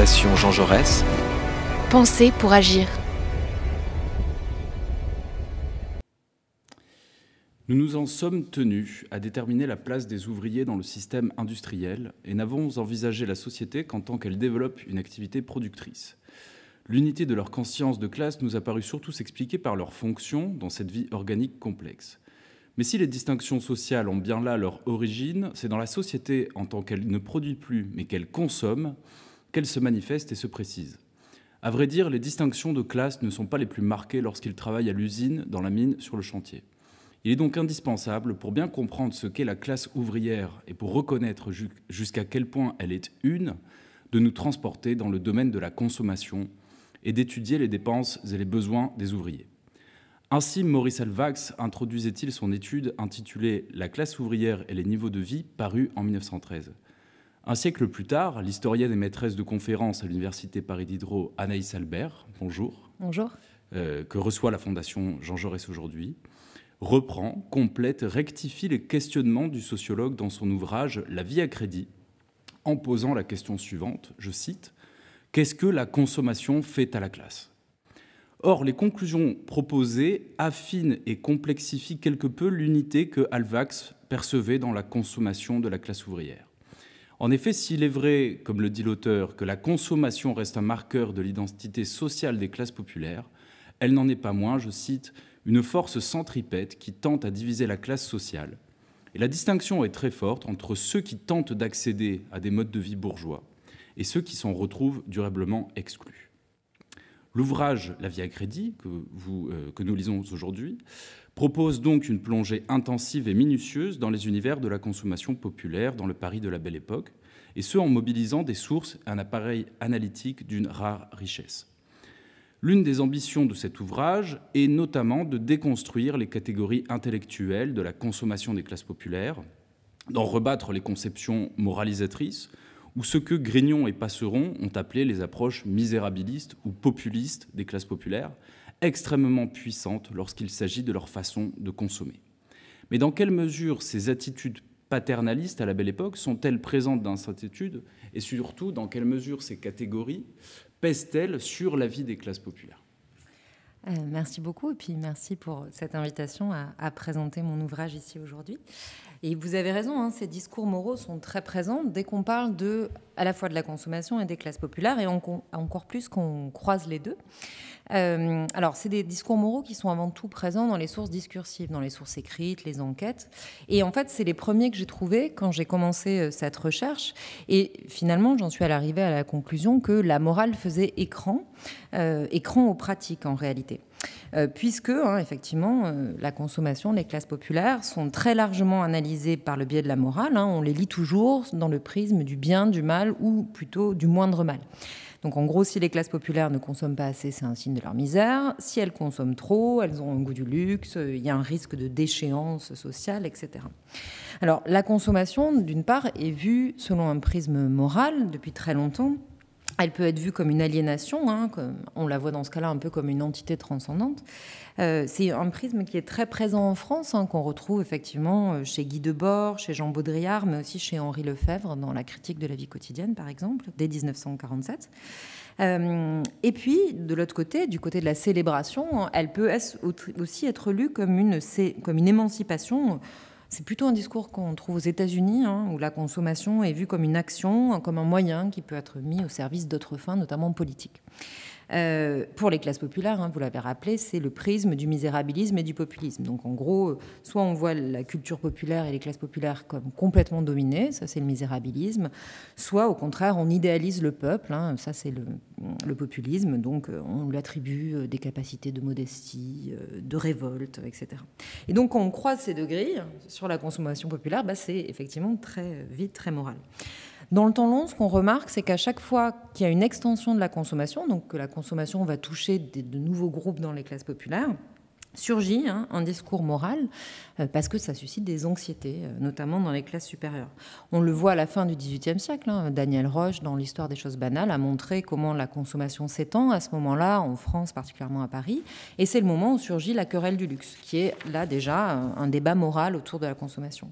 Fondation Jean Jaurès. Penser pour agir. Nous nous en sommes tenus à déterminer la place des ouvriers dans le système industriel et n'avons envisagé la société qu'en tant qu'elle développe une activité productrice. L'unité de leur conscience de classe nous a paru surtout s'expliquer par leur fonction dans cette vie organique complexe. Mais si les distinctions sociales ont bien là leur origine, c'est dans la société en tant qu'elle ne produit plus mais qu'elle consomme qu'elle se manifeste et se précise. À vrai dire, les distinctions de classe ne sont pas les plus marquées lorsqu'ils travaillent à l'usine, dans la mine, sur le chantier. Il est donc indispensable, pour bien comprendre ce qu'est la classe ouvrière et pour reconnaître jusqu'à quel point elle est une, de nous transporter dans le domaine de la consommation et d'étudier les dépenses et les besoins des ouvriers. Ainsi, Maurice Halbwachs introduisait-il son étude intitulée « La classe ouvrière et les niveaux de vie » parue en 1913. Un siècle plus tard, l'historienne et maîtresse de conférences à l'Université Paris Diderot, Anaïs Albert, bonjour. Bonjour. Que reçoit la Fondation Jean Jaurès aujourd'hui, reprend, complète, rectifie les questionnements du sociologue dans son ouvrage « La vie à crédit », en posant la question suivante, je cite, « Qu'est-ce que la consommation fait à la classe ?» Or, les conclusions proposées affinent et complexifient quelque peu l'unité que Halbwachs percevait dans la consommation de la classe ouvrière. En effet, s'il est vrai, comme le dit l'auteur, que la consommation reste un marqueur de l'identité sociale des classes populaires, elle n'en est pas moins, je cite, une force centripète qui tente à diviser la classe sociale. Et la distinction est très forte entre ceux qui tentent d'accéder à des modes de vie bourgeois et ceux qui s'en retrouvent durablement exclus. L'ouvrage « La vie à crédit » que nous lisons aujourd'hui propose donc une plongée intensive et minutieuse dans les univers de la consommation populaire dans le Paris de la Belle Époque, et ce en mobilisant des sources et un appareil analytique d'une rare richesse. L'une des ambitions de cet ouvrage est notamment de déconstruire les catégories intellectuelles de la consommation des classes populaires, d'en rebattre les conceptions moralisatrices, ou ce que Grignon et Passeron ont appelé les approches misérabilistes ou populistes des classes populaires, extrêmement puissantes lorsqu'il s'agit de leur façon de consommer. Mais dans quelle mesure ces attitudes paternalistes à la Belle Époque sont-elles présentes dans cette étude, et surtout dans quelle mesure ces catégories pèsent-elles sur la vie des classes populaires ? Merci beaucoup et puis merci pour cette invitation à présenter mon ouvrage ici aujourd'hui. Et vous avez raison, hein, ces discours moraux sont très présents dès qu'on parle à la fois de la consommation et des classes populaires, et encore plus qu'on croise les deux. Alors, c'est des discours moraux qui sont avant tout présents dans les sources discursives, dans les sources écrites, les enquêtes. Et en fait, c'est les premiers que j'ai trouvés quand j'ai commencé cette recherche. Et finalement, j'en suis arrivée à la conclusion que la morale faisait écran aux pratiques en réalité. Puisque, effectivement, la consommation, les classes populaires sont très largement analysées par le biais de la morale. On les lit toujours dans le prisme du bien, du mal, ou plutôt du moindre mal. Donc, en gros, si les classes populaires ne consomment pas assez, c'est un signe de leur misère. Si elles consomment trop, elles ont un goût du luxe, il y a un risque de déchéance sociale, etc. Alors, la consommation, d'une part, est vue selon un prisme moral depuis très longtemps. Elle peut être vue comme une aliénation, comme on la voit dans ce cas-là un peu comme une entité transcendante. C'est un prisme qui est très présent en France, qu'on retrouve effectivement chez Guy Debord, chez Jean Baudrillard, mais aussi chez Henri Lefebvre dans la critique de la vie quotidienne, par exemple, dès 1947. Et puis, de l'autre côté, du côté de la célébration, elle peut aussi être lue comme une émancipation. C'est plutôt un discours qu'on trouve aux États-Unis, où la consommation est vue comme une action, comme un moyen qui peut être mis au service d'autres fins, notamment politiques. Pour les classes populaires, vous l'avez rappelé, c'est le prisme du misérabilisme et du populisme. Donc en gros, soit on voit la culture populaire et les classes populaires comme complètement dominées, ça c'est le misérabilisme, soit au contraire on idéalise le peuple, ça c'est le populisme, donc on lui attribue des capacités de modestie, de révolte, etc. Et donc quand on croise ces deux grilles sur la consommation populaire, c'est effectivement très vite très moral. Dans le temps long, ce qu'on remarque, c'est qu'à chaque fois qu'il y a une extension de la consommation, donc que la consommation va toucher de nouveaux groupes dans les classes populaires, surgit un discours moral parce que ça suscite des anxiétés, notamment dans les classes supérieures. On le voit à la fin du XVIIIe siècle. Daniel Roche, dans l'Histoire des choses banales, a montré comment la consommation s'étend à ce moment-là, en France, particulièrement à Paris. Et c'est le moment où surgit la querelle du luxe, qui est là déjà un débat moral autour de la consommation.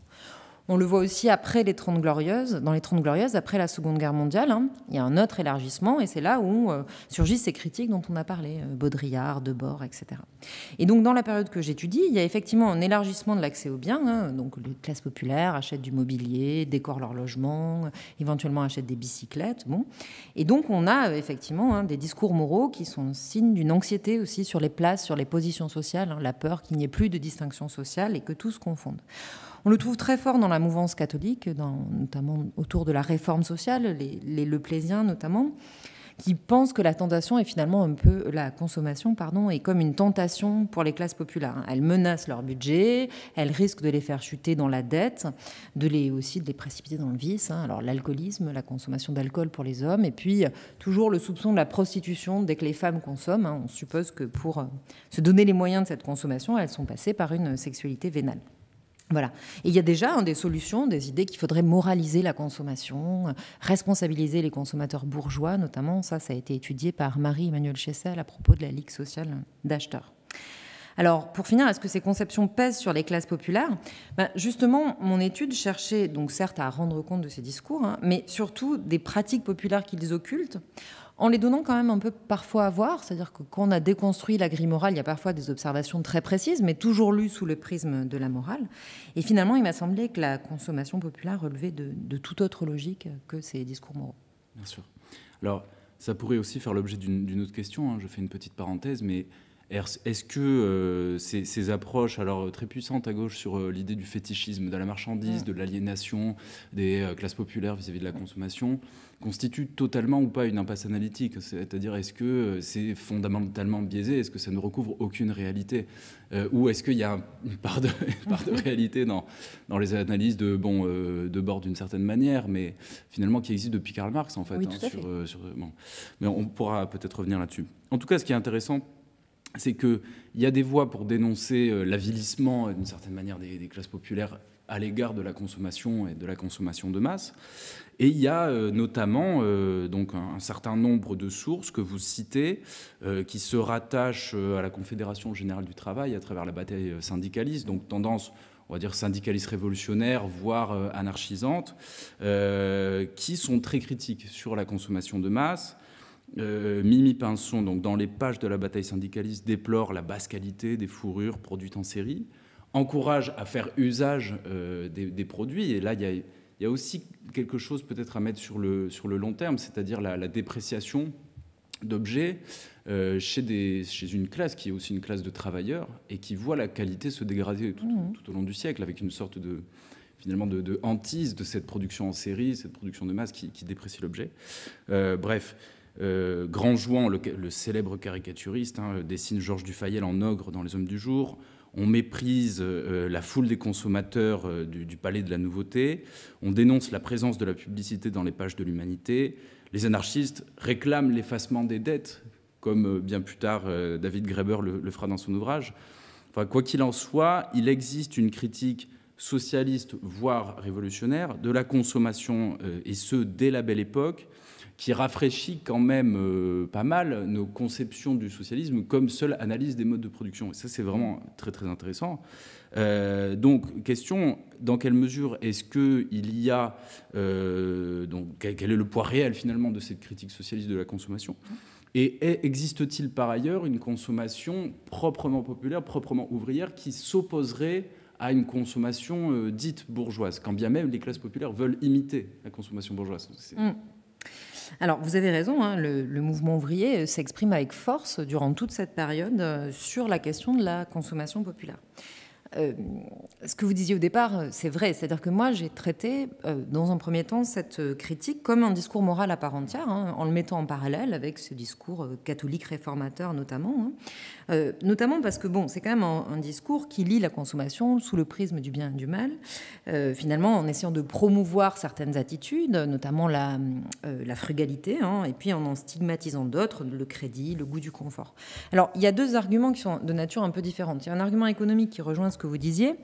On le voit aussi après les 30 Glorieuses, dans les 30 Glorieuses, après la Seconde Guerre mondiale. Il y a un autre élargissement et c'est là où surgissent ces critiques dont on a parlé, Baudrillard, Debord, etc. Et donc dans la période que j'étudie, il y a effectivement un élargissement de l'accès aux biens. Donc les classes populaires achètent du mobilier, décorent leur logement, éventuellement achètent des bicyclettes. Bon. Et donc on a effectivement des discours moraux qui sont signes d'une anxiété aussi sur les places, sur les positions sociales, la peur qu'il n'y ait plus de distinction sociale et que tout se confonde. On le trouve très fort dans la mouvance catholique, notamment autour de la réforme sociale, les Leplésiens notamment, qui pensent que la tentation est finalement un peu, la consommation, pardon, est comme une tentation pour les classes populaires. Elle menace leur budget, elle risque de les faire chuter dans la dette, aussi de les précipiter dans le vice. Alors l'alcoolisme, la consommation d'alcool pour les hommes, et puis toujours le soupçon de la prostitution dès que les femmes consomment. On suppose que pour se donner les moyens de cette consommation, elles sont passées par une sexualité vénale. Voilà. Et il y a déjà des solutions, des idées qu'il faudrait moraliser la consommation, responsabiliser les consommateurs bourgeois, notamment. Ça a été étudié par Marie-Emmanuelle Chessel à propos de la Ligue sociale d'acheteurs. Alors, pour finir, est-ce que ces conceptions pèsent sur les classes populaires ? Justement, mon étude cherchait, donc certes, à rendre compte de ces discours, mais surtout des pratiques populaires qu'ils occultent, en les donnant quand même un peu parfois à voir. C'est-à-dire que quand on a déconstruit la grille morale, il y a parfois des observations très précises, mais toujours lues sous le prisme de la morale. Et finalement, il m'a semblé que la consommation populaire relevait de toute autre logique que ces discours moraux. Bien sûr. Alors, ça pourrait aussi faire l'objet d'une autre question. Je fais une petite parenthèse, mais est-ce que ces approches, alors très puissantes à gauche sur l'idée du fétichisme, de la marchandise, de l'aliénation des classes populaires vis-à-vis de la consommation, constituent totalement ou pas une impasse analytique ? C'est-à-dire, est-ce que c'est fondamentalement biaisé ? Est-ce que ça ne recouvre aucune réalité ? Ou est-ce qu'il y a une part de réalité dans les analyses de bord d'une certaine manière, mais finalement qui existe depuis Karl Marx, en fait. Oui, tout à fait. Mais on pourra peut-être revenir là-dessus. En tout cas, ce qui est intéressant, c'est qu'il y a des voies pour dénoncer l'avilissement, d'une certaine manière, des classes populaires à l'égard de la consommation et de la consommation de masse. Et il y a notamment donc un certain nombre de sources que vous citez qui se rattachent à la Confédération générale du travail à travers la bataille syndicaliste, donc tendance, on va dire, syndicaliste révolutionnaire, voire anarchisante, qui sont très critiques sur la consommation de masse. Mimi Pinson, donc, dans les pages de la bataille syndicaliste, déplore la basse qualité des fourrures produites en série, encourage à faire usage des produits. Et là, il y a aussi quelque chose peut-être à mettre sur le long terme, c'est-à-dire la dépréciation d'objets chez une classe qui est aussi une classe de travailleurs et qui voit la qualité se dégrader tout au long du siècle, avec une sorte de hantise de cette production en série, cette production de masse qui déprécie l'objet. Bref. Grandjouan, le célèbre caricaturiste, dessine Georges Dufayel en ogre dans Les Hommes du Jour. On méprise la foule des consommateurs du palais de la nouveauté. On dénonce la présence de la publicité dans les pages de l'Humanité. Les anarchistes réclament l'effacement des dettes, comme bien plus tard David Graeber le fera dans son ouvrage. Enfin, quoi qu'il en soit, il existe une critique socialiste, voire révolutionnaire, de la consommation, et ce, dès la Belle Époque, qui rafraîchit quand même pas mal nos conceptions du socialisme comme seule analyse des modes de production. Et ça, c'est vraiment très, très intéressant. Donc, question, dans quelle mesure est-ce qu'il y a... donc, quel est le poids réel, finalement, de cette critique socialiste de la consommation ? Et existe-t-il, par ailleurs, une consommation proprement populaire, proprement ouvrière, qui s'opposerait à une consommation dite bourgeoise, quand bien même les classes populaires veulent imiter la consommation bourgeoise ? Alors, vous avez raison, le mouvement ouvrier s'exprime avec force durant toute cette période sur la question de la consommation populaire. Ce que vous disiez au départ, c'est vrai. C'est-à-dire que moi, j'ai traité, dans un premier temps, cette critique comme un discours moral à part entière, en le mettant en parallèle avec ce discours catholique réformateur, notamment. Notamment parce que, c'est quand même un discours qui lie la consommation sous le prisme du bien et du mal, finalement, en essayant de promouvoir certaines attitudes, notamment la frugalité, et puis en stigmatisant d'autres, le crédit, le goût du confort. Alors, il y a deux arguments qui sont de nature un peu différente. Il y a un argument économique qui rejoint ce que vous disiez,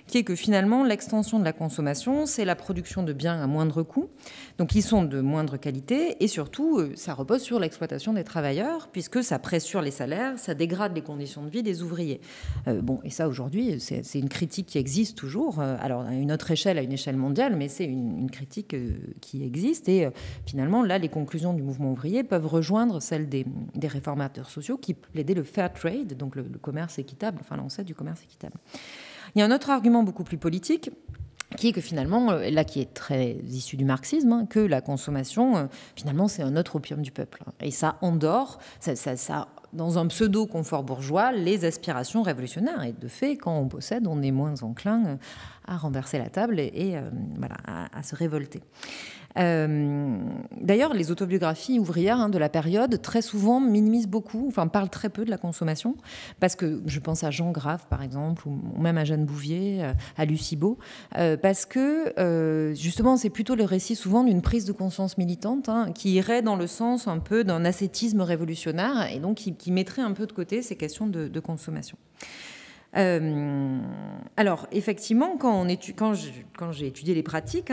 qui est que finalement, l'extension de la consommation, c'est la production de biens à moindre coût, donc qui sont de moindre qualité, et surtout, ça repose sur l'exploitation des travailleurs, puisque ça pressure les salaires, ça dégrade les conditions de vie des ouvriers. Et ça, aujourd'hui, c'est une critique qui existe toujours, alors à une autre échelle, à une échelle mondiale, mais c'est une critique qui existe, et finalement, là, les conclusions du mouvement ouvrier peuvent rejoindre celles des réformateurs sociaux qui plaidaient le fair trade, donc le commerce équitable, enfin l'ancêtre du commerce équitable. Il y a un autre argument beaucoup plus politique, qui est que finalement, là qui est très issu du marxisme, que la consommation, finalement, c'est un autre opium du peuple. Et ça endort, ça dans un pseudo-confort bourgeois, les aspirations révolutionnaires. Et de fait, quand on possède, on est moins enclin à renverser la table et à se révolter. D'ailleurs, les autobiographies ouvrières de la période, très souvent, minimisent beaucoup, enfin parlent très peu de la consommation, parce que je pense à Jean Grave, par exemple, ou même à Jeanne Bouvier, à Lucie Beau, parce que, justement, c'est plutôt le récit souvent d'une prise de conscience militante qui irait dans le sens un peu d'un ascétisme révolutionnaire, et donc qui mettrait un peu de côté ces questions de consommation. Alors, effectivement, quand j'ai étudié les pratiques,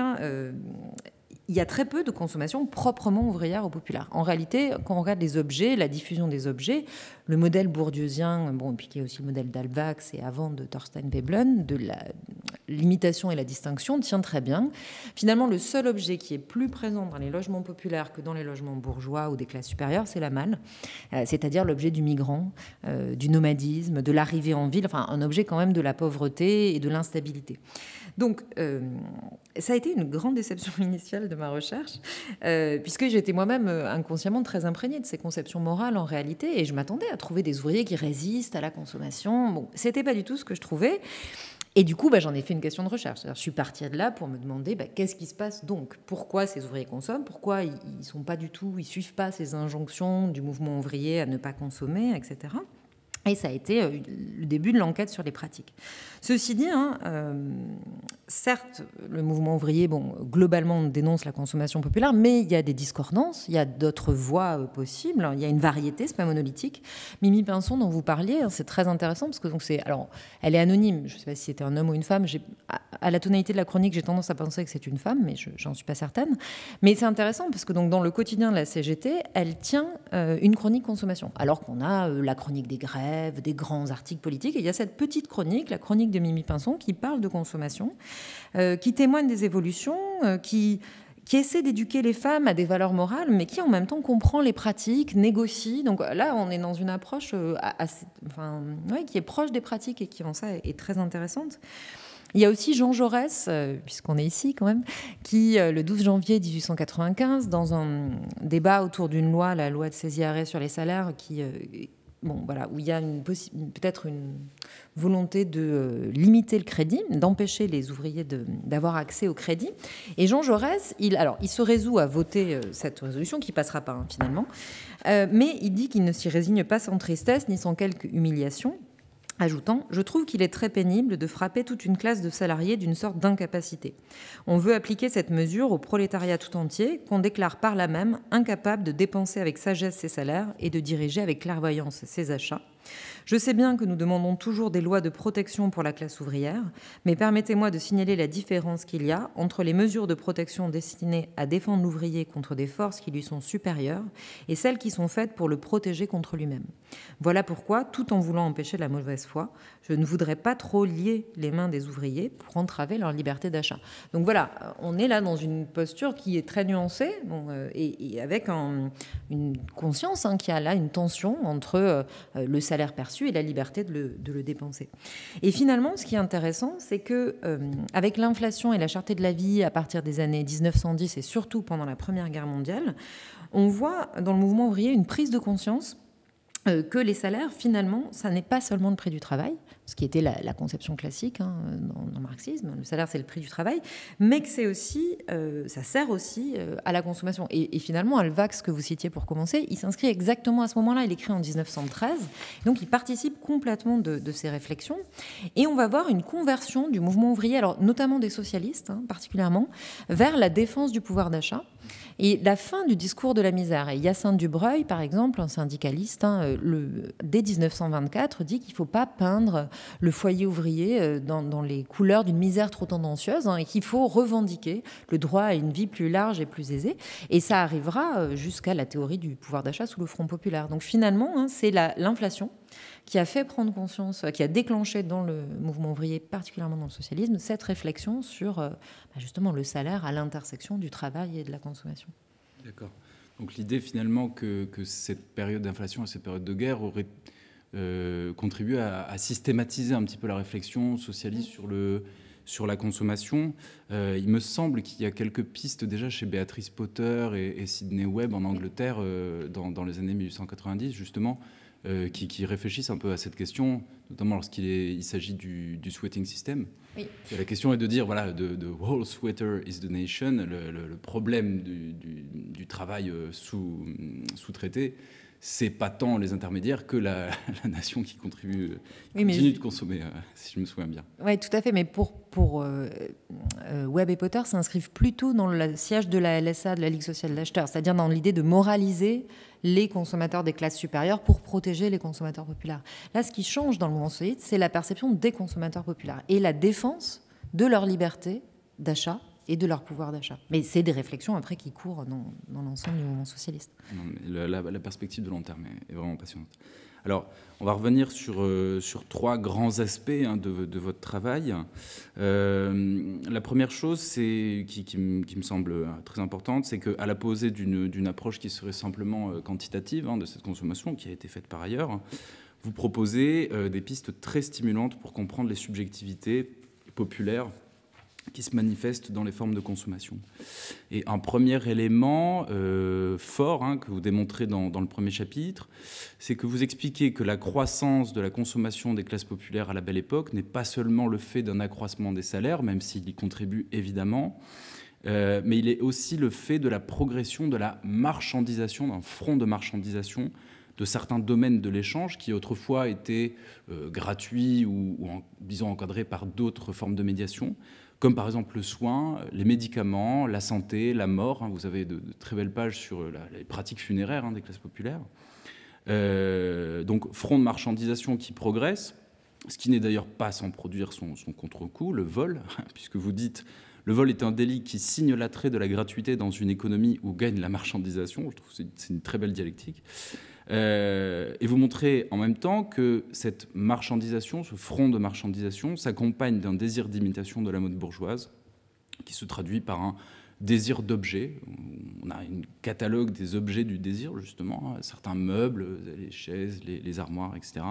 il y a très peu de consommation proprement ouvrière au populaire. En réalité, quand on regarde les objets, la diffusion des objets, le modèle bourdieusien, et puis il y a aussi le modèle d'Alvax et avant de Thorstein Veblen, de la l'imitation et la distinction, tient très bien. Finalement, le seul objet qui est plus présent dans les logements populaires que dans les logements bourgeois ou des classes supérieures, c'est la malle, c'est-à-dire l'objet du migrant, du nomadisme, de l'arrivée en ville, enfin un objet quand même de la pauvreté et de l'instabilité. Donc, ça a été une grande déception initiale de ma recherche, puisque j'étais moi-même inconsciemment très imprégnée de ces conceptions morales en réalité, et je m'attendais à trouver des ouvriers qui résistent à la consommation. Bon, c'était pas du tout ce que je trouvais. Et du coup, j'en ai fait une question de recherche. Je suis partie de là pour me demander qu'est-ce qui se passe donc ? Pourquoi ces ouvriers consomment ? Pourquoi ils suivent pas ces injonctions du mouvement ouvrier à ne pas consommer, etc. Et ça a été le début de l'enquête sur les pratiques. Ceci dit, certes, le mouvement ouvrier, globalement, dénonce la consommation populaire, mais il y a des discordances, il y a d'autres voies possibles, il y a une variété, c'est pas monolithique. Mimi Pinson, dont vous parliez, c'est très intéressant parce que elle est anonyme. Je ne sais pas si c'était un homme ou une femme. À la tonalité de la chronique, j'ai tendance à penser que c'est une femme, mais j'en suis pas certaine. Mais c'est intéressant parce que dans le quotidien de la CGT, elle tient une chronique consommation, alors qu'on a la chronique des grèves, des grands articles politiques. Et il y a cette petite chronique, la chronique de Mimi Pinson, qui parle de consommation, qui témoigne des évolutions, qui essaie d'éduquer les femmes à des valeurs morales, mais qui en même temps comprend les pratiques, négocie. Donc là, on est dans une approche qui est proche des pratiques et qui en ça est très intéressante. Il y a aussi Jean Jaurès, puisqu'on est ici quand même, qui, le 12 janvier 1895, dans un débat autour d'une loi, la loi de Saisie-Arrêt sur les salaires, où il y a peut-être une volonté de limiter le crédit, d'empêcher les ouvriers d'avoir accès au crédit. Et Jean Jaurès, il se résout à voter cette résolution, qui ne passera pas finalement, mais il dit qu'il ne s'y résigne pas sans tristesse ni sans quelque humiliation, ajoutant « Je trouve qu'il est très pénible de frapper toute une classe de salariés d'une sorte d'incapacité. On veut appliquer cette mesure au prolétariat tout entier, qu'on déclare par là même incapable de dépenser avec sagesse ses salaires et de diriger avec clairvoyance ses achats. Je sais bien que nous demandons toujours des lois de protection pour la classe ouvrière, mais permettez-moi de signaler la différence qu'il y a entre les mesures de protection destinées à défendre l'ouvrier contre des forces qui lui sont supérieures et celles qui sont faites pour le protéger contre lui-même. Voilà pourquoi, tout en voulant empêcher la mauvaise foi, je ne voudrais pas trop lier les mains des ouvriers pour entraver leur liberté d'achat. » Donc voilà, on est là dans une posture qui est très nuancée et avec une conscience qu'il y a là une tension entre le salaire perçu et la liberté de le dépenser. Et finalement, ce qui est intéressant, c'est que avec l'inflation et la cherté de la vie à partir des années 1910 et surtout pendant la Première Guerre mondiale, on voit dans le mouvement ouvrier une prise de conscience que les salaires, finalement, ça n'est pas seulement le prix du travail, ce qui était la conception classique dans le marxisme. Le salaire, c'est le prix du travail, mais que c'est aussi, ça sert aussi à la consommation. Et finalement, Alvax, que vous citiez pour commencer, il s'inscrit exactement à ce moment-là. Il écrit en 1913, donc il participe complètement de ces réflexions. Et on va voir une conversion du mouvement ouvrier, alors notamment des socialistes, particulièrement, vers la défense du pouvoir d'achat. Et la fin du discours de la misère. Et Hyacinthe Dubreuil, par exemple, un syndicaliste, dès 1924, dit qu'il ne faut pas peindre le foyer ouvrier dans les couleurs d'une misère trop tendancieuse, et qu'il faut revendiquer le droit à une vie plus large et plus aisée. Et ça arrivera jusqu'à la théorie du pouvoir d'achat sous le Front populaire. Donc finalement, c'est l'inflation qui a fait prendre conscience, qui a déclenché dans le mouvement ouvrier, particulièrement dans le socialisme, cette réflexion sur justement le salaire à l'intersection du travail et de la consommation. D'accord. Donc l'idée finalement que cette période d'inflation et cette période de guerre aurait contribué à systématiser un petit peu la réflexion socialiste sur la consommation. Il me semble qu'il y a quelques pistes déjà chez Béatrice Potter et Sidney Webb en Angleterre dans les années 1890, justement, qui réfléchissent un peu à cette question, notamment lorsqu'il s'agit du sweating system. Oui. La question est de dire, voilà, the whole sweater is the nation, le problème du travail sous-traité, c'est pas tant les intermédiaires que la nation qui continue de consommer, si je me souviens bien. Oui, tout à fait, mais pour Webb et Potter s'inscrivent plutôt dans le siège de la LSA, de la Ligue sociale d'acheteurs, c'est-à-dire dans l'idée de moraliser les consommateurs des classes supérieures pour protéger les consommateurs populaires. Là, ce qui change dans le mouvement socialiste, c'est la perception des consommateurs populaires et la défense de leur liberté d'achat et de leur pouvoir d'achat. Mais c'est des réflexions après qui courent dans l'ensemble du mouvement socialiste. Non, mais la perspective de long terme est vraiment passionnante. Alors, on va revenir sur 3 grands aspects de votre travail. La première chose qui me semble très importante, c'est qu'à l'opposé d'une approche qui serait simplement quantitative de cette consommation, qui a été faite par ailleurs, vous proposez des pistes très stimulantes pour comprendre les subjectivités populaires qui se manifestent dans les formes de consommation. Et un premier élément fort que vous démontrez dans le premier chapitre, c'est que vous expliquez que la croissance de la consommation des classes populaires à la Belle Époque n'est pas seulement le fait d'un accroissement des salaires, même s'il y contribue évidemment, mais il est aussi le fait de la progression de la marchandisation, d'un front de marchandisation de certains domaines de l'échange qui autrefois étaient gratuits ou disons encadrés par d'autres formes de médiation, comme par exemple le soin, les médicaments, la santé, la mort. Vous avez de très belles pages sur les pratiques funéraires des classes populaires. Donc front de marchandisation qui progresse, ce qui n'est d'ailleurs pas sans produire son contre-coup, le vol, puisque vous dites le vol est un délit qui signe l'attrait de la gratuité dans une économie où gagne la marchandisation. Je trouve que c'est une très belle dialectique. Et vous montrez en même temps que cette marchandisation, ce front de marchandisation, s'accompagne d'un désir d'imitation de la mode bourgeoise qui se traduit par un désir d'objets. On a un catalogue des objets du désir, justement, certains meubles, les chaises, les armoires, etc.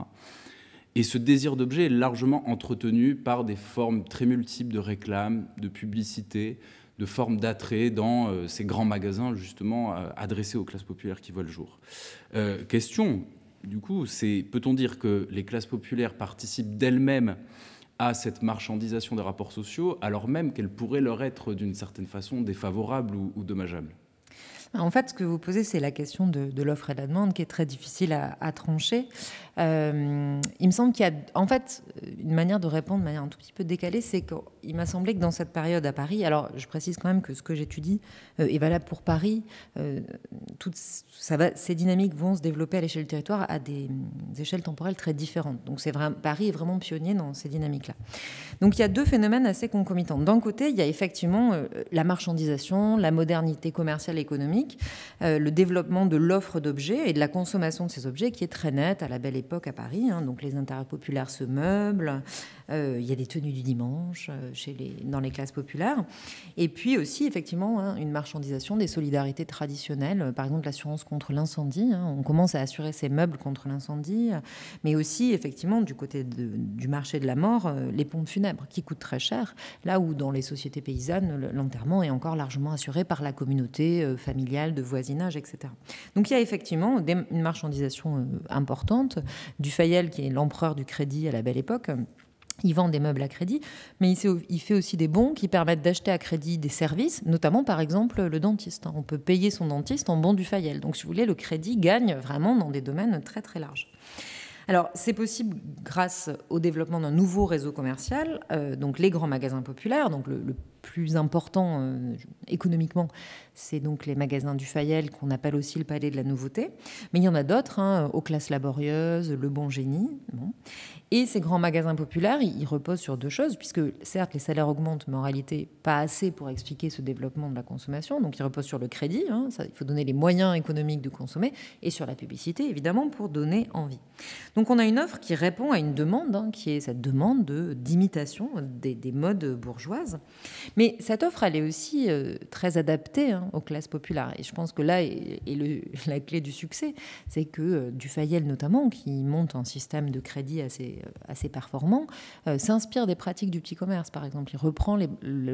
Et ce désir d'objet est largement entretenu par des formes très multiples de réclame, de publicité, de formes d'attrait dans ces grands magasins, justement, adressés aux classes populaires qui voient le jour. Question, du coup, c'est peut-on dire que les classes populaires participent d'elles-mêmes à cette marchandisation des rapports sociaux, alors même qu'elles pourraient leur être, d'une certaine façon, défavorables ou dommageables ? En fait, ce que vous posez, c'est la question de l'offre et de la demande qui est très difficile à trancher. Il me semble qu'il y a, en fait, une manière de répondre de manière un tout petit peu décalée, c'est qu'il m'a semblé que dans cette période à Paris, alors je précise quand même que ce que j'étudie est valable pour Paris, ces dynamiques vont se développer à l'échelle du territoire à des échelles temporelles très différentes. Donc Paris est vraiment pionnier dans ces dynamiques-là. Donc il y a 2 phénomènes assez concomitants. D'un côté, il y a effectivement la marchandisation, la modernité commerciale et économique, le développement de l'offre d'objets et de la consommation de ces objets qui est très nette à la Belle Époque à Paris. Donc les intérêts populaires se meublent, il y a des tenues du dimanche dans les classes populaires. Et puis aussi, effectivement, une marchandisation des solidarités traditionnelles, par exemple l'assurance contre l'incendie. On commence à assurer ses meubles contre l'incendie, mais aussi, effectivement, du côté du marché de la mort, les pompes funèbres qui coûtent très cher, là où dans les sociétés paysannes, l'enterrement est encore largement assuré par la communauté familiale, de voisinage, etc. Donc il y a effectivement une marchandisation importante. Dufayel, qui est l'empereur du crédit à la Belle Époque, il vend des meubles à crédit, mais il fait aussi des bons qui permettent d'acheter à crédit des services, notamment par exemple le dentiste. On peut payer son dentiste en bons Dufayel. Donc si vous voulez, le crédit gagne vraiment dans des domaines très très larges. Alors, c'est possible grâce au développement d'un nouveau réseau commercial, donc les grands magasins populaires, donc le plus important économiquement, c'est donc les magasins du Fayel, qu'on appelle aussi le palais de la nouveauté. Mais il y en a d'autres, aux classes laborieuses, le Bon Génie. Bon. Et ces grands magasins populaires, ils reposent sur deux choses, puisque certes, les salaires augmentent, mais en réalité, pas assez pour expliquer ce développement de la consommation. Donc, ils reposent sur le crédit, il faut donner les moyens économiques de consommer, et sur la publicité, évidemment, pour donner envie. Donc, on a une offre qui répond à une demande, qui est cette demande d'imitation des modes bourgeoises. Mais cette offre, elle est aussi très adaptée aux classes populaires. Et je pense que là est la clé du succès. C'est que Dufayel, notamment, qui monte un système de crédit assez performant, s'inspire des pratiques du petit commerce, par exemple. Il reprend les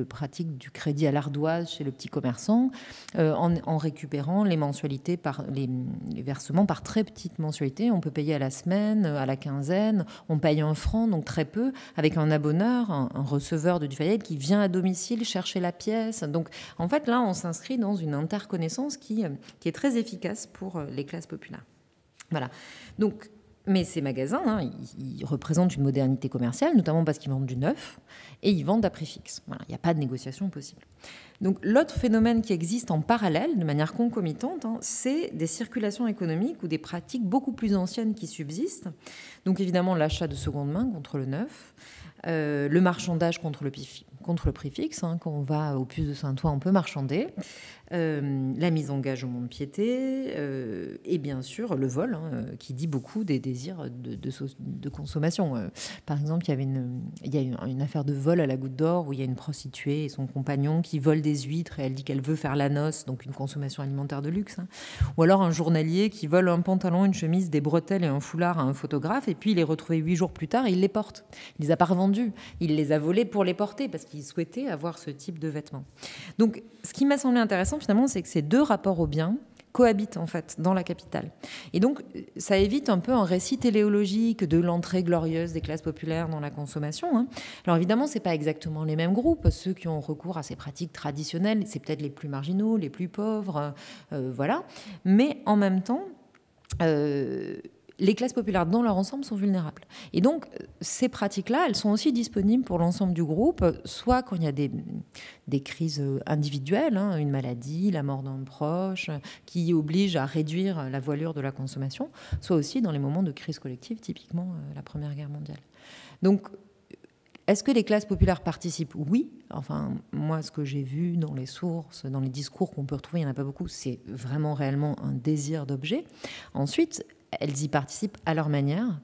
pratiques du crédit à l'ardoise chez le petit commerçant en récupérant les mensualités, les versements par très petites mensualités. On peut payer à la semaine, à la quinzaine, on paye 1 franc, donc très peu, avec un abonneur, un receveur de Dufayel qui vient à domicile chercher la pièce. Donc, en fait, là, on s'inscrit dans une interconnaissance qui est très efficace pour les classes populaires. Voilà. Donc, mais ces magasins, ils représentent une modernité commerciale, notamment parce qu'ils vendent du neuf et ils vendent à prix fixe. Voilà, il n'y a pas de négociation possible. Donc, l'autre phénomène qui existe en parallèle, de manière concomitante, c'est des circulations économiques ou des pratiques beaucoup plus anciennes qui subsistent. Donc, évidemment, l'achat de seconde main contre le neuf, le marchandage contre le prix fixe. Quand on va au Puce de Saint-Ouen, on peut marchander. La mise en gage au mont-de-piété et bien sûr le vol, qui dit beaucoup des désirs de consommation. Par exemple, il y a une affaire de vol à la Goutte d'Or où il y a une prostituée et son compagnon qui volent des huîtres et elle dit qu'elle veut faire la noce, donc une consommation alimentaire de luxe. Ou alors un journalier qui vole un pantalon, une chemise, des bretelles et un foulard à un photographe et puis il est retrouvé 8 jours plus tard et il les porte. Il les a pas revendus, il les a volés pour les porter parce qu'il souhaitait avoir ce type de vêtements. Donc, ce qui m'a semblé intéressant finalement, c'est que ces deux rapports au bien cohabitent en fait dans la capitale. Et donc, ça évite un peu un récit téléologique de l'entrée glorieuse des classes populaires dans la consommation. Alors évidemment, c'est pas exactement les mêmes groupes. Ceux qui ont recours à ces pratiques traditionnelles, c'est peut-être les plus marginaux, les plus pauvres, voilà. Mais en même temps, les classes populaires dans leur ensemble sont vulnérables. Et donc, ces pratiques-là, elles sont aussi disponibles pour l'ensemble du groupe, soit quand il y a des crises individuelles, une maladie, la mort d'un proche, qui oblige à réduire la voilure de la consommation, soit aussi dans les moments de crise collective, typiquement la Première Guerre mondiale. Donc, est-ce que les classes populaires participent ? Oui. Enfin, moi, ce que j'ai vu dans les sources, dans les discours qu'on peut retrouver, il n'y en a pas beaucoup, c'est vraiment réellement un désir d'objet. Ensuite, elles y participent à leur manière,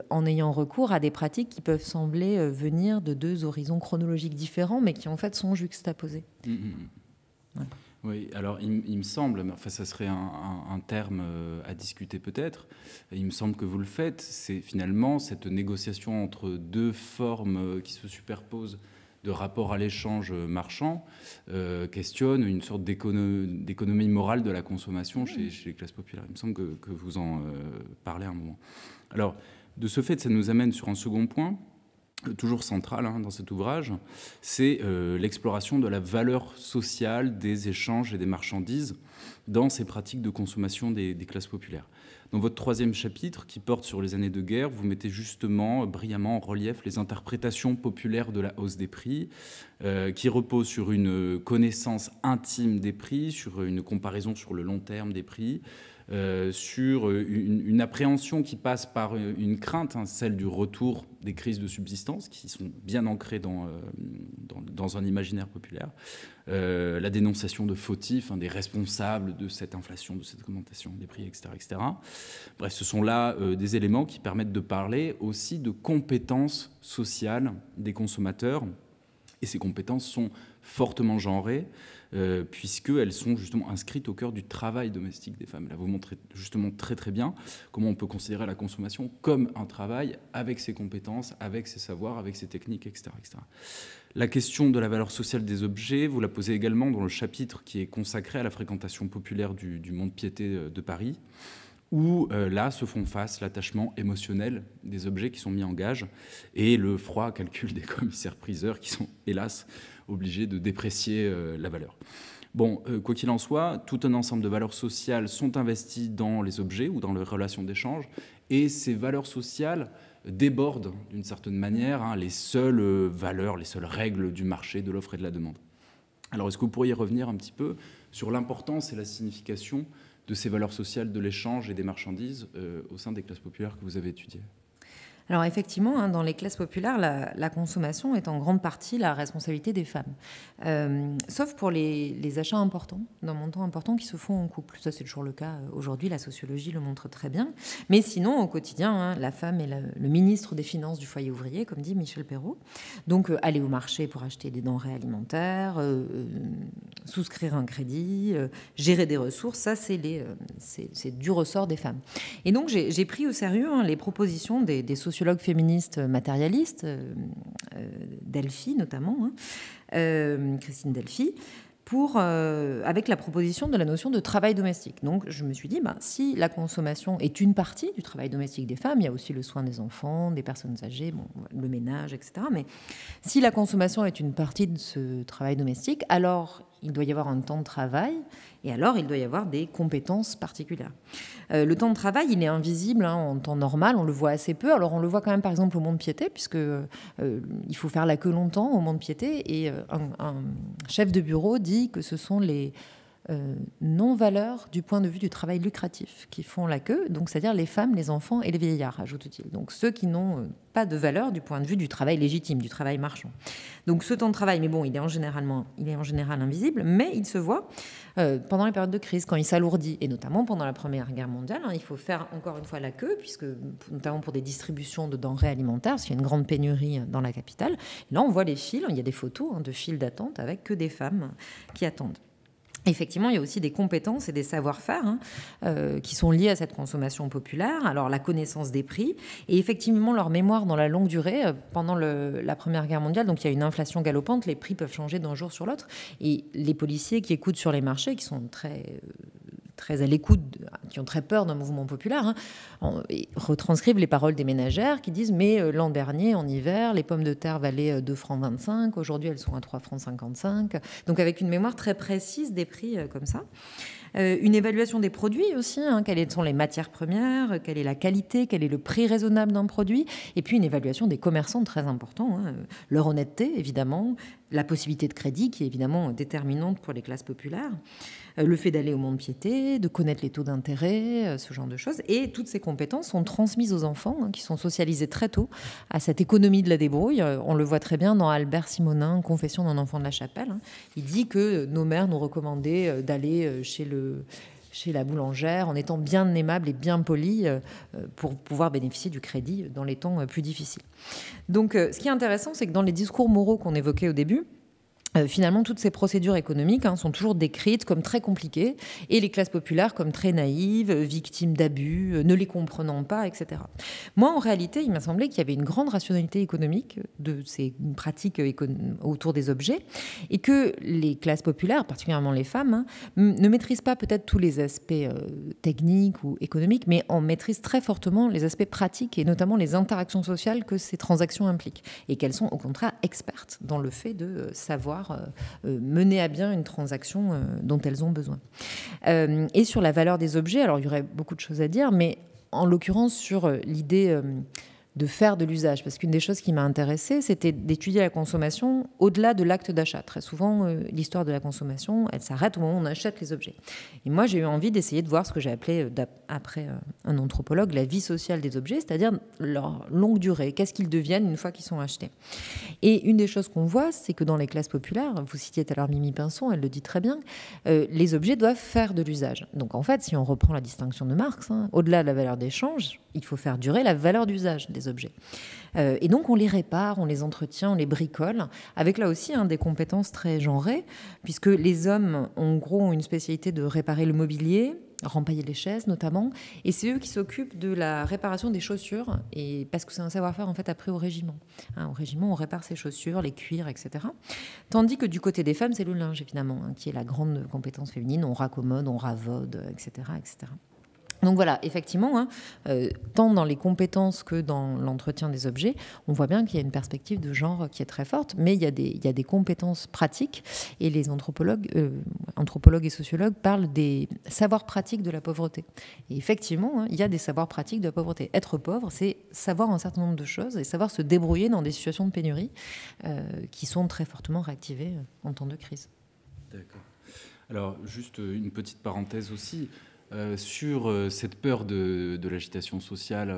en ayant recours à des pratiques qui peuvent sembler venir de deux horizons chronologiques différents, mais qui en fait sont juxtaposés. Ouais. Oui, alors il me semble, mais enfin ça serait un terme à discuter peut-être, il me semble que vous le faites, c'est finalement cette négociation entre deux formes qui se superposent de rapport à l'échange marchand questionne une sorte d'économie morale de la consommation chez les classes populaires. Il me semble que vous en parlez à un moment. Alors, de ce fait, ça nous amène sur un second point, toujours central dans cet ouvrage, c'est l'exploration de la valeur sociale des échanges et des marchandises dans ces pratiques de consommation des classes populaires. Dans votre troisième chapitre, qui porte sur les années de guerre, vous mettez justement brillamment en relief les interprétations populaires de la hausse des prix, qui reposent sur une connaissance intime des prix, sur une comparaison sur le long terme des prix, sur une appréhension qui passe par une crainte, celle du retour des crises de subsistance, qui sont bien ancrées dans un imaginaire populaire, la dénonciation de fautifs, des responsables de cette inflation, de cette augmentation des prix, etc. etc. Bref, ce sont là des éléments qui permettent de parler aussi de compétences sociales des consommateurs, et ces compétences sont fortement genrées, puisqu'elles sont justement inscrites au cœur du travail domestique des femmes. Là, vous montrez justement très très bien comment on peut considérer la consommation comme un travail avec ses compétences, avec ses savoirs, avec ses techniques, etc. etc. La question de la valeur sociale des objets, vous la posez également dans le chapitre qui est consacré à la fréquentation populaire du mont-de-piété de Paris, où là se font face l'attachement émotionnel des objets qui sont mis en gage et le froid calcul des commissaires-priseurs qui sont, hélas, obligés de déprécier la valeur. Bon, quoi qu'il en soit, tout un ensemble de valeurs sociales sont investies dans les objets ou dans les relations d'échange, et ces valeurs sociales débordent d'une certaine manière les seules valeurs, les seules règles du marché, de l'offre et de la demande. Alors, est-ce que vous pourriez revenir un petit peu sur l'importance et la signification de ces valeurs sociales de l'échange et des marchandises au sein des classes populaires que vous avez étudiées? Alors effectivement, dans les classes populaires, la consommation est en grande partie la responsabilité des femmes. Sauf pour les achats importants, d'un montant important qui se font en couple. Ça, c'est toujours le cas aujourd'hui, la sociologie le montre très bien. Mais sinon, au quotidien, la femme est le ministre des Finances du foyer ouvrier, comme dit Michel Perrault. Donc, aller au marché pour acheter des denrées alimentaires, souscrire un crédit, gérer des ressources, ça, c'est du ressort des femmes. Et donc, j'ai pris au sérieux les propositions des sociologue féministe matérialiste, Delphi notamment, Christine Delphi, avec la proposition de la notion de travail domestique. Donc je me suis dit, si la consommation est une partie du travail domestique des femmes, il y a aussi le soin des enfants, des personnes âgées, le ménage, etc. Mais si la consommation est une partie de ce travail domestique, alors il doit y avoir un temps de travail et alors il doit y avoir des compétences particulières. Le temps de travail, il est invisible en temps normal, on le voit assez peu. Alors on le voit quand même par exemple au mont-de-piété, puisque il faut faire la queue longtemps au mont-de-piété, et un chef de bureau dit que ce sont les non-valeurs du point de vue du travail lucratif qui font la queue, donc c'est-à-dire les femmes, les enfants et les vieillards, ajoute-t-il. Donc ceux qui n'ont pas de valeur du point de vue du travail légitime, du travail marchand. Donc ce temps de travail, mais bon, il est en général invisible, mais il se voit pendant les périodes de crise, quand il s'alourdit, et notamment pendant la Première Guerre mondiale. Il faut faire encore une fois la queue, puisque notamment pour des distributions de denrées alimentaires, parce qu'il y a une grande pénurie dans la capitale. Et là, on voit les files, il y a des photos de files d'attente avec que des femmes qui attendent. Effectivement, il y a aussi des compétences et des savoir-faire qui sont liés à cette consommation populaire. Alors, la connaissance des prix et effectivement leur mémoire dans la longue durée. Pendant la Première Guerre mondiale, donc il y a une inflation galopante, les prix peuvent changer d'un jour sur l'autre. Et les policiers qui écoutent sur les marchés, qui sont très à l'écoute, qui ont très peur d'un mouvement populaire, retranscrivent les paroles des ménagères qui disent « mais l'an dernier, en hiver, les pommes de terre valaient 2,25 francs, aujourd'hui elles sont à 3,55 francs ». Donc avec une mémoire très précise des prix comme ça. Une évaluation des produits aussi, quelles sont les matières premières, quelle est la qualité, quel est le prix raisonnable d'un produit, et puis une évaluation des commerçants très important, leur honnêteté évidemment, la possibilité de crédit qui est évidemment déterminante pour les classes populaires, le fait d'aller au mont-de-piété, de connaître les taux d'intérêt, ce genre de choses. Et toutes ces compétences sont transmises aux enfants qui sont socialisés très tôt à cette économie de la débrouille. On le voit très bien dans Albert Simonin, Confession d'un enfant de la chapelle. Il dit que nos mères nous recommandaient d'aller chez la boulangère en étant bien aimable et bien poli pour pouvoir bénéficier du crédit dans les temps plus difficiles. Donc ce qui est intéressant, c'est que dans les discours moraux qu'on évoquait au début, finalement, toutes ces procédures économiques sont toujours décrites comme très compliquées et les classes populaires comme très naïves, victimes d'abus, ne les comprenant pas, etc. Moi, en réalité, il m'a semblé qu'il y avait une grande rationalité économique de ces pratiques autour des objets et que les classes populaires, particulièrement les femmes, ne maîtrisent pas peut-être tous les aspects techniques ou économiques, mais en maîtrisent très fortement les aspects pratiques et notamment les interactions sociales que ces transactions impliquent et qu'elles sont au contraire expertes dans le fait de savoir mener à bien une transaction dont elles ont besoin. Et sur la valeur des objets, alors il y aurait beaucoup de choses à dire, mais en l'occurrence sur l'idée de faire de l'usage. Parce qu'une des choses qui m'a intéressée, c'était d'étudier la consommation au-delà de l'acte d'achat. Très souvent, l'histoire de la consommation, elle s'arrête au moment où on achète les objets. Et moi, j'ai eu envie d'essayer de voir ce que j'ai appelé, après un anthropologue, la vie sociale des objets, c'est-à-dire leur longue durée. Qu'est-ce qu'ils deviennent une fois qu'ils sont achetés? Et une des choses qu'on voit, c'est que dans les classes populaires, vous citiez tout à l'heure Mimi Pinson, elle le dit très bien, les objets doivent faire de l'usage. Donc en fait, si on reprend la distinction de Marx, au-delà de la valeur d'échange, il faut faire durer la valeur d'usage des objets. Et donc on les répare, on les entretient, on les bricole, avec là aussi des compétences très genrées, puisque les hommes, en gros, ont une spécialité de réparer le mobilier, rempailler les chaises notamment, et c'est eux qui s'occupent de la réparation des chaussures, et parce que c'est un savoir-faire en fait appris au régiment. Au régiment, on répare ses chaussures, les cuirs, etc. Tandis que du côté des femmes, c'est le linge évidemment, qui est la grande compétence féminine. On raccommode, on ravaude, etc., etc. Donc voilà, effectivement, tant dans les compétences que dans l'entretien des objets, on voit bien qu'il y a une perspective de genre qui est très forte, mais il y a des compétences pratiques, et les anthropologues anthropologues et sociologues, parlent des savoirs pratiques de la pauvreté. Et effectivement, hein, il y a des savoirs pratiques de la pauvreté. Être pauvre, c'est savoir un certain nombre de choses et savoir se débrouiller dans des situations de pénurie qui sont très fortement réactivées en temps de crise. D'accord. Alors, juste une petite parenthèse aussi. Sur cette peur de l'agitation sociale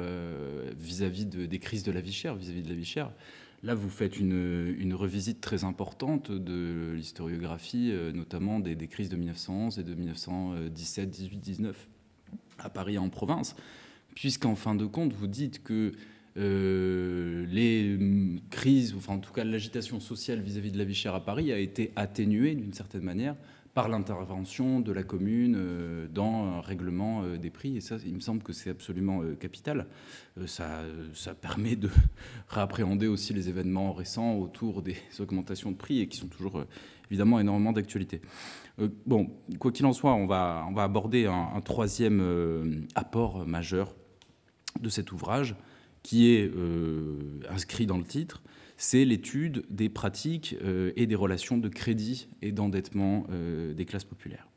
vis-à-vis des crises de la vie chère, vis-à-vis de la vie chère, là, vous faites une revisite très importante de l'historiographie, notamment des crises de 1911 et de 1917, 18, 19, à Paris et en province, puisqu'en fin de compte, vous dites que les crises, enfin en tout cas l'agitation sociale vis-à-vis de la vie chère à Paris a été atténuée d'une certaine manière par l'intervention de la commune dans un règlement des prix. Et ça, il me semble que c'est absolument capital. Ça permet de réappréhender aussi les événements récents autour des augmentations de prix et qui sont toujours évidemment énormément d'actualité. Bon, quoi qu'il en soit, on va aborder un troisième apport majeur de cet ouvrage qui est inscrit dans le titre. C'est l'étude des pratiques et des relations de crédit et d'endettement des classes populaires.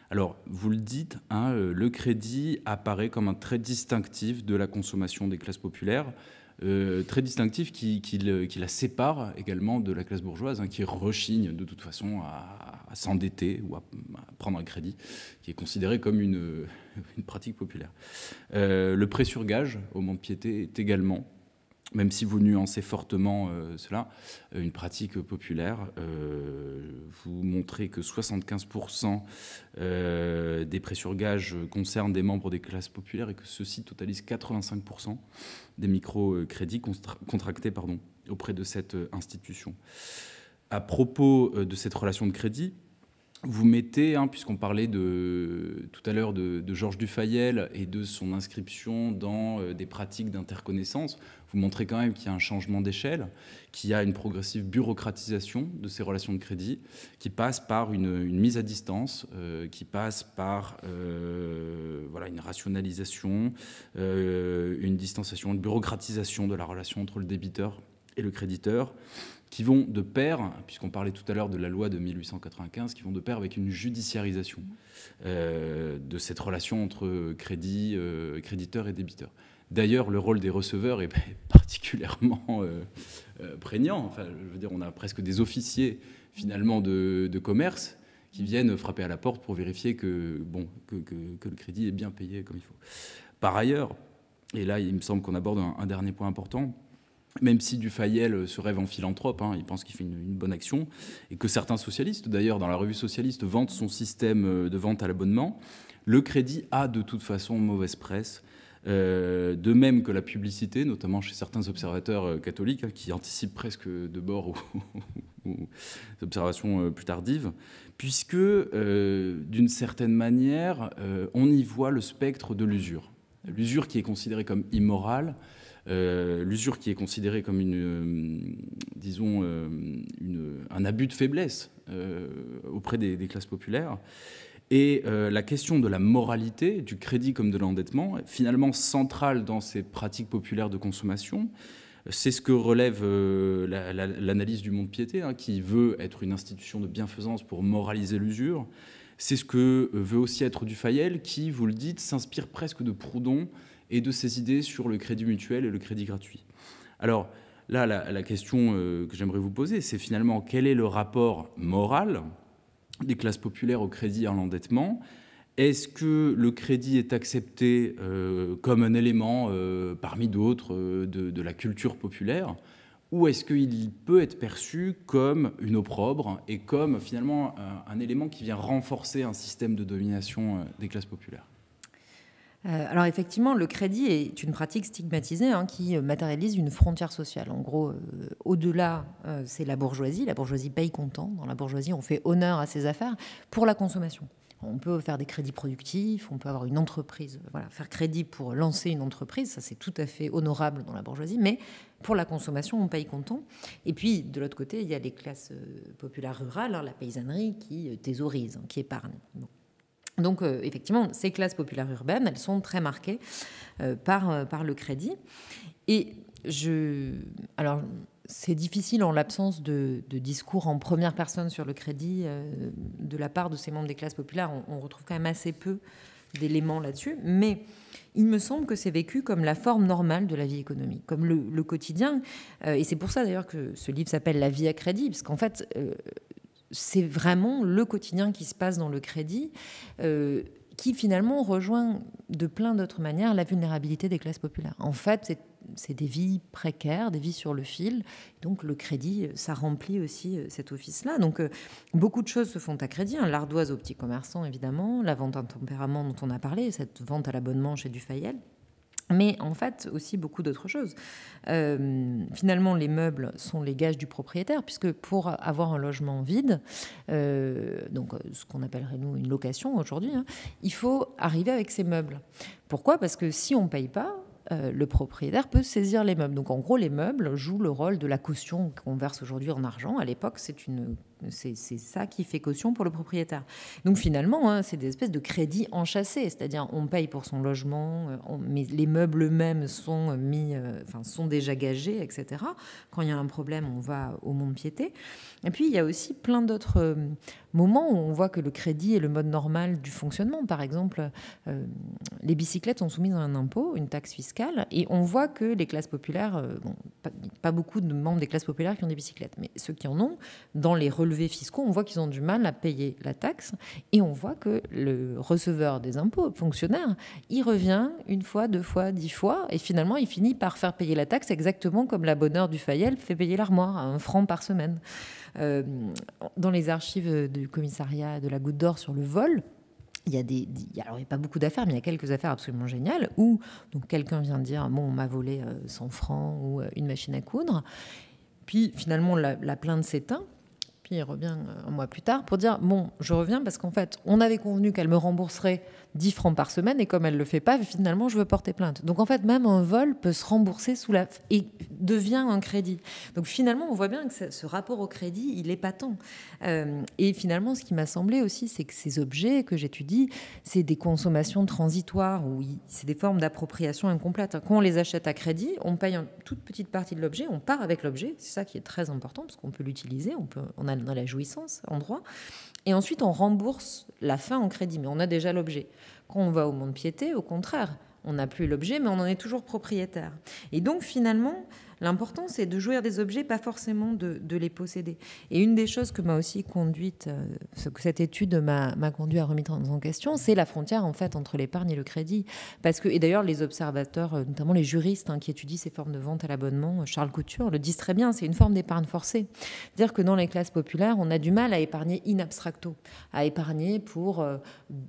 Alors, vous le dites, hein, le crédit apparaît comme un trait distinctif de la consommation des classes populaires, très distinctif qui la sépare également de la classe bourgeoise, hein, qui rechigne de toute façon à s'endetter ou à prendre un crédit, qui est considéré comme une pratique populaire. Le prêt sur gage au mont-de-piété est également, même si vous nuancez fortement cela, une pratique populaire. Vous montrez que 75% des prêts sur gage concernent des membres des classes populaires et que ceux-ci totalisent 85% des microcrédits contractés auprès de cette institution. À propos de cette relation de crédit, vous mettez, hein, puisqu'on parlait tout à l'heure de Georges Dufayel et de son inscription dans des pratiques d'interconnaissance, vous montrez quand même qu'il y a un changement d'échelle, qu'il y a une progressive bureaucratisation de ces relations de crédit, qui passe par une mise à distance, qui passe par voilà, une rationalisation, une distanciation, une bureaucratisation de la relation entre le débiteur et le créditeur, qui vont de pair, puisqu'on parlait tout à l'heure de la loi de 1895, qui vont de pair avec une judiciarisation de cette relation entre créditeur et débiteur. D'ailleurs, le rôle des receveurs est particulièrement prégnant. Enfin, je veux dire, on a presque des officiers, finalement, de commerce qui viennent frapper à la porte pour vérifier que le crédit est bien payé comme il faut. Par ailleurs, et là, il me semble qu'on aborde un dernier point important, même si Dufayel se rêve en philanthrope, hein, il pense qu'il fait une bonne action, et que certains socialistes, d'ailleurs, dans la revue socialiste, vantent son système de vente à l'abonnement, le crédit a de toute façon mauvaise presse, de même que la publicité, notamment chez certains observateurs catholiques, hein, qui anticipent presque de bord aux observations plus tardives, puisque, d'une certaine manière, on y voit le spectre de l'usure. L'usure qui est considérée comme immorale, l'usure qui est considérée comme un abus de faiblesse auprès des classes populaires. Et la question de la moralité, du crédit comme de l'endettement, finalement centrale dans ces pratiques populaires de consommation. C'est ce que relève l'analyse du mont-de-piété, hein, qui veut être une institution de bienfaisance pour moraliser l'usure. C'est ce que veut aussi être Dufayel, qui, vous le dites, s'inspire presque de Proudhon et de ses idées sur le crédit mutuel et le crédit gratuit. Alors là, la question que j'aimerais vous poser, c'est finalement quel est le rapport moral des classes populaires au crédit et à l'endettement? Est-ce que le crédit est accepté comme un élément parmi d'autres de la culture populaire, ou est-ce qu'il peut être perçu comme une opprobre et comme finalement un élément qui vient renforcer un système de domination des classes populaires? Alors effectivement, le crédit est une pratique stigmatisée, hein, qui matérialise une frontière sociale. En gros, au-delà, c'est la bourgeoisie. La bourgeoisie paye comptant. Dans la bourgeoisie, on fait honneur à ses affaires pour la consommation. On peut faire des crédits productifs, on peut avoir une entreprise, voilà, faire crédit pour lancer une entreprise, ça c'est tout à fait honorable dans la bourgeoisie, mais pour la consommation, on paye comptant. Et puis, de l'autre côté, il y a les classes populaires rurales, hein, la paysannerie qui thésaurise, hein, qui épargne. Bon. Donc, effectivement, ces classes populaires urbaines, elles sont très marquées par le crédit. Et alors, c'est difficile en l'absence de discours en première personne sur le crédit de la part de ces membres des classes populaires. On retrouve quand même assez peu d'éléments là-dessus, mais il me semble que c'est vécu comme la forme normale de la vie économique, comme le quotidien. Et c'est pour ça d'ailleurs que ce livre s'appelle « La vie à crédit », parce qu'en fait, c'est vraiment le quotidien qui se passe dans le crédit, qui finalement rejoint de plein d'autres manières la vulnérabilité des classes populaires. En fait, c'est des vies précaires, des vies sur le fil. Donc le crédit, ça remplit aussi cet office-là. Donc beaucoup de choses se font à crédit. L'ardoise aux petits commerçants, évidemment, la vente à tempérament dont on a parlé, cette vente à l'abonnement chez Dufayel. Mais en fait, aussi beaucoup d'autres choses. Finalement, les meubles sont les gages du propriétaire, puisque pour avoir un logement vide, donc ce qu'on appellerait nous une location aujourd'hui, il faut arriver avec ces meubles. Pourquoi ? Parce que si on ne paye pas, le propriétaire peut saisir les meubles. Donc en gros, les meubles jouent le rôle de la caution qu'on verse aujourd'hui en argent. À l'époque, c'est ça qui fait caution pour le propriétaire. Donc finalement, c'est des espèces de crédits enchâssés, c'est-à-dire on paye pour son logement, mais les meubles eux-mêmes sont sont déjà gagés, etc. Quand il y a un problème, on va au mont-de-piété. Et puis il y a aussi plein d'autres moments où on voit que le crédit est le mode normal du fonctionnement. Par exemple, les bicyclettes sont soumises à un impôt, une taxe fiscale, et on voit que les classes populaires, pas beaucoup de membres des classes populaires qui ont des bicyclettes, mais ceux qui en ont, dans les relevés fiscaux, on voit qu'ils ont du mal à payer la taxe, et on voit que le receveur des impôts, fonctionnaire, il revient une fois, 2 fois, 10 fois, et finalement il finit par faire payer la taxe exactement comme l'abonneur du Fayel fait payer l'armoire, à 1 franc par semaine. Dans les archives du commissariat de la Goutte d'Or sur le vol, alors il n'y a pas beaucoup d'affaires, mais il y a quelques affaires absolument géniales où donc quelqu'un vient dire bon, on m'a volé 100 francs ou une machine à coudre, puis finalement la plainte s'éteint. Puis il revient un mois plus tard pour dire bon, je reviens parce qu'en fait on avait convenu qu'elle me rembourserait 10 francs par semaine, et comme elle ne le fait pas, finalement je veux porter plainte. Donc en fait même un vol peut se rembourser et devient un crédit. Donc finalement on voit bien que ce rapport au crédit, il est patent. Et finalement ce qui m'a semblé aussi, c'est que ces objets que j'étudie, c'est des consommations transitoires, ou c'est des formes d'appropriation incomplète. Quand on les achète à crédit, on paye une toute petite partie de l'objet, on part avec l'objet, c'est ça qui est très important parce qu'on peut l'utiliser, on a la jouissance en droit, et ensuite on rembourse la fin en crédit, mais on a déjà l'objet. Quand on va au mont-de-piété, au contraire, on n'a plus l'objet, mais on en est toujours propriétaire. Et donc finalement, l'important, c'est de jouir des objets, pas forcément de les posséder. Et une des choses que m'a aussi conduite, que cette étude m'a conduit à remettre en question, c'est la frontière en fait entre l'épargne et le crédit. Et d'ailleurs, les observateurs, notamment les juristes qui étudient ces formes de vente à l'abonnement, Charles Couture, le disent très bien, c'est une forme d'épargne forcée. C'est-à-dire que dans les classes populaires, on a du mal à épargner in abstracto, à épargner pour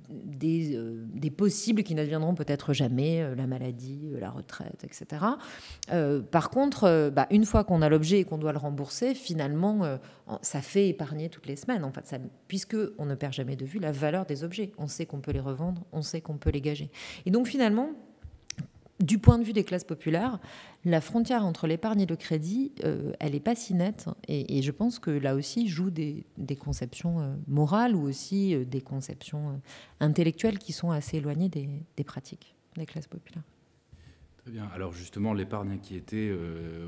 des possibles qui n'adviendront peut-être jamais, la maladie, la retraite, etc. Par contre, une fois qu'on a l'objet et qu'on doit le rembourser, finalement, ça fait épargner toutes les semaines, en fait, puisqu'on ne perd jamais de vue la valeur des objets. On sait qu'on peut les revendre, on sait qu'on peut les gager. Et donc, finalement, du point de vue des classes populaires, la frontière entre l'épargne et le crédit, elle n'est pas si nette. Et je pense que là aussi jouent des conceptions morales ou aussi des conceptions intellectuelles qui sont assez éloignées des pratiques des classes populaires. Très bien. Alors justement, l'épargne qui était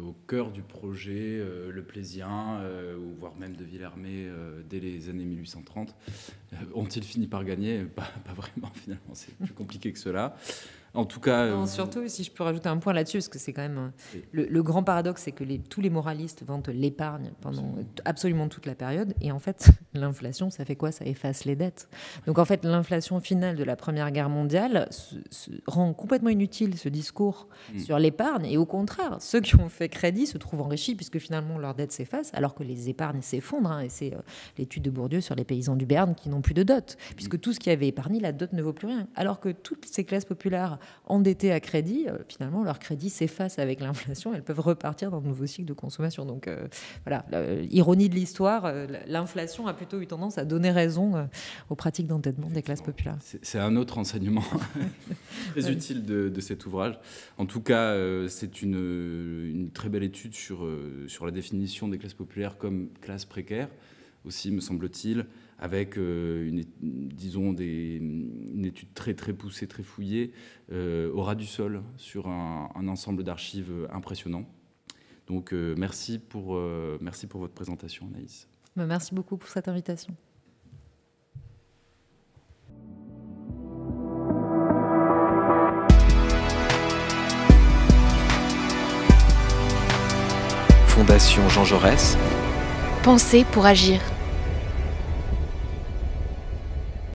au cœur du projet Le Plaisien, ou voire même de Villermé dès les années 1830, ont-ils fini par gagner ? Pas vraiment, finalement, c'est plus compliqué que cela. En tout cas... Non, surtout, si je peux rajouter un point là-dessus, parce que c'est quand même... Le grand paradoxe, c'est que tous les moralistes vantent l'épargne pendant absolument toute la période. Et en fait, l'inflation, ça fait quoi ? Ça efface les dettes. Donc en fait, l'inflation finale de la Première Guerre mondiale rend complètement inutile ce discours sur l'épargne. Et au contraire, ceux qui ont fait crédit se trouvent enrichis, puisque finalement, leurs dettes s'effacent, alors que les épargnes s'effondrent. Et c'est l'étude de Bourdieu sur les paysans du Béarn qui n'ont plus de dot, puisque tout ce qui avait épargné, la dot ne vaut plus rien. Alors que toutes ces classes populaires endettés à crédit, finalement, leur crédit s'efface avec l'inflation. Elles peuvent repartir dans de nouveaux cycles de consommation. Donc, voilà, ironie de l'histoire, l'inflation a plutôt eu tendance à donner raison aux pratiques d'endettement des classes populaires. C'est un autre enseignement très utile de cet ouvrage. En tout cas, c'est une très belle étude sur la définition des classes populaires comme classes précaires, aussi, me semble-t-il, avec une étude très, très poussée, très fouillée, au ras du sol, sur un ensemble d'archives impressionnant. Donc merci pour votre présentation, Anaïs. Merci beaucoup pour cette invitation. Fondation Jean Jaurès. Penser pour agir.